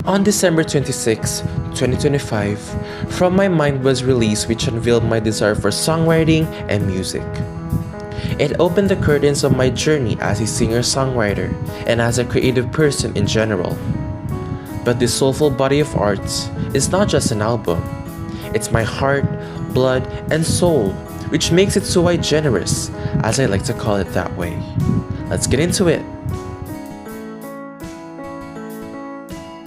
On December 26, 2025, From My Mind was released, which unveiled my desire for songwriting and music. It opened the curtains of my journey as a singer-songwriter and as a creative person in general. But this soulful body of art is not just an album. It's my heart, blood, and soul, which makes it so generous, as I like to call it that way. Let's get into it.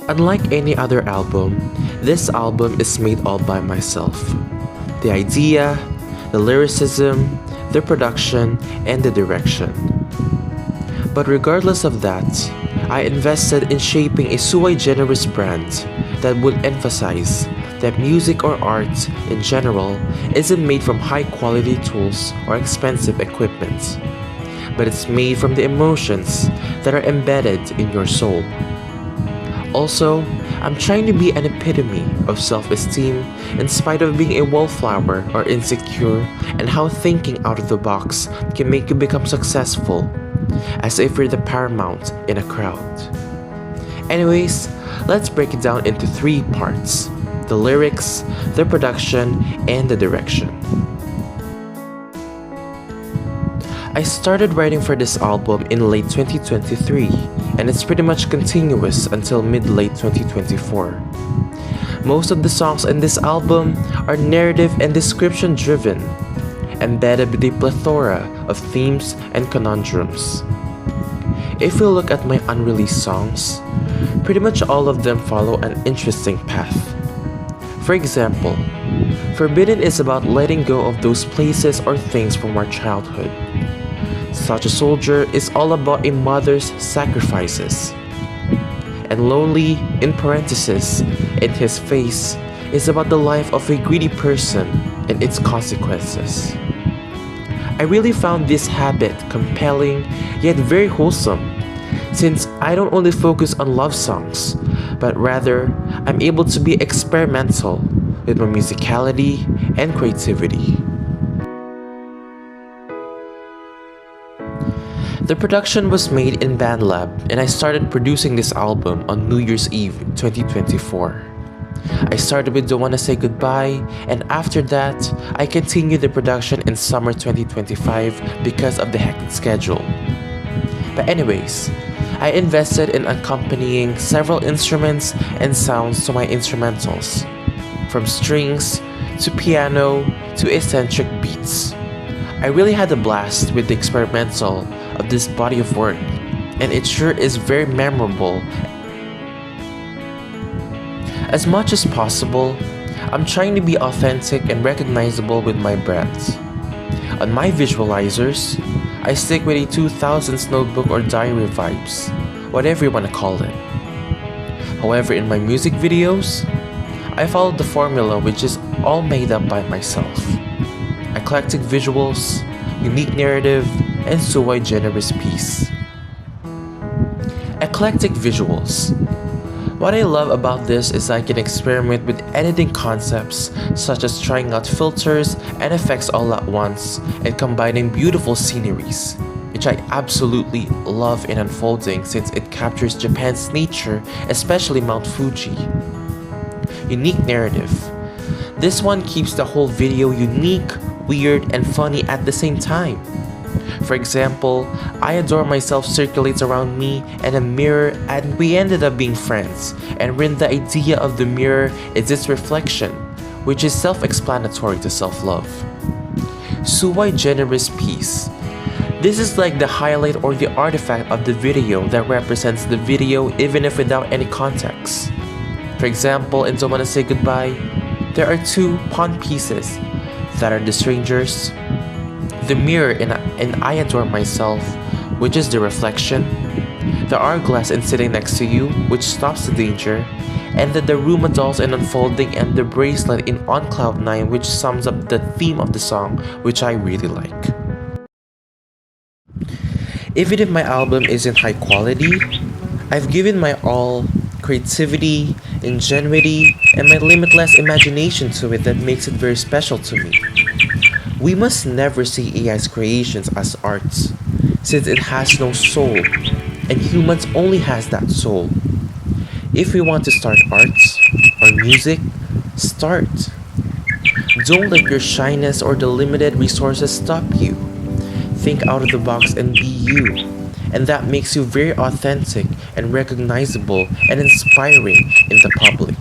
Unlike any other album, this album is made all by myself. The idea, the lyricism, the production, and the direction. But regardless of that, I invested in shaping a sui generis brand that would emphasize that music or art in general isn't made from high quality tools or expensive equipment, but it's made from the emotions that are embedded in your soul. Also, I'm trying to be an epitome of self-esteem in spite of being a wallflower or insecure, and how thinking out of the box can make you become successful, as if you're the paramount in a crowd. Anyways, let's break it down into three parts: the lyrics, the production, and the direction. I started writing for this album in late 2023, and it's pretty much continuous until mid-late 2024. Most of the songs in this album are narrative and description driven, embedded with a plethora of themes and conundrums. If we look at my unreleased songs, pretty much all of them follow an interesting path. For example, Forbidden is about letting go of those places or things from our childhood. Such a Soldier is all about a mother's sacrifices. And Lonely, in parenthesis, in his face, is about the life of a greedy person and its consequences. I really found this habit compelling yet very wholesome, since I don't only focus on love songs, but rather I'm able to be experimental with my musicality and creativity. The production was made in BandLab, and I started producing this album on New Year's Eve 2024. I started with Don't Wanna Say Goodbye, and after that, I continued the production in summer 2025 because of the hectic schedule. But anyways, I invested in accompanying several instruments and sounds to my instrumentals, from strings to piano to eccentric beats. I really had a blast with the experimental of this body of work, and it sure is very memorable. As much as possible, I'm trying to be authentic and recognizable with my brands. On my visualizers, I stick with a 2000s notebook or diary vibes, whatever you want to call it. However, in my music videos, I followed the formula, which is all made up by myself. Eclectic visuals, unique narrative, and sui generis piece. Eclectic visuals. What I love about this is I can experiment with editing concepts, such as trying out filters and effects all at once and combining beautiful sceneries, which I absolutely love in unfolding since it captures Japan's nature, especially Mount Fuji. Unique narrative. This one keeps the whole video unique, weird, and funny at the same time. For example, I Adore Myself circulates around me and a mirror, and we ended up being friends, and when the idea of the mirror is its reflection, which is self-explanatory to self-love. Sui generis piece. This is like the highlight or the artifact of the video that represents the video even if without any context. For example, in Don't Wanna Say Goodbye, there are two pawn pieces that are the strangers, the mirror in I Adore Myself, which is the reflection, the hourglass in Sitting Next to You, which stops the danger, and the Daruma dolls in Unfolding, and the bracelet in On Cloud 9, which sums up the theme of the song, which I really like. Even if my album isn't high quality, I've given my all, creativity, ingenuity, and my limitless imagination to it that makes it very special to me. We must never see AI's creations as arts, since it has no soul, and humans only has that soul. If you want to start arts or music, start. Don't let your shyness or the limited resources stop you. Think out of the box and be you. And that makes you very authentic and recognizable and inspiring in the public.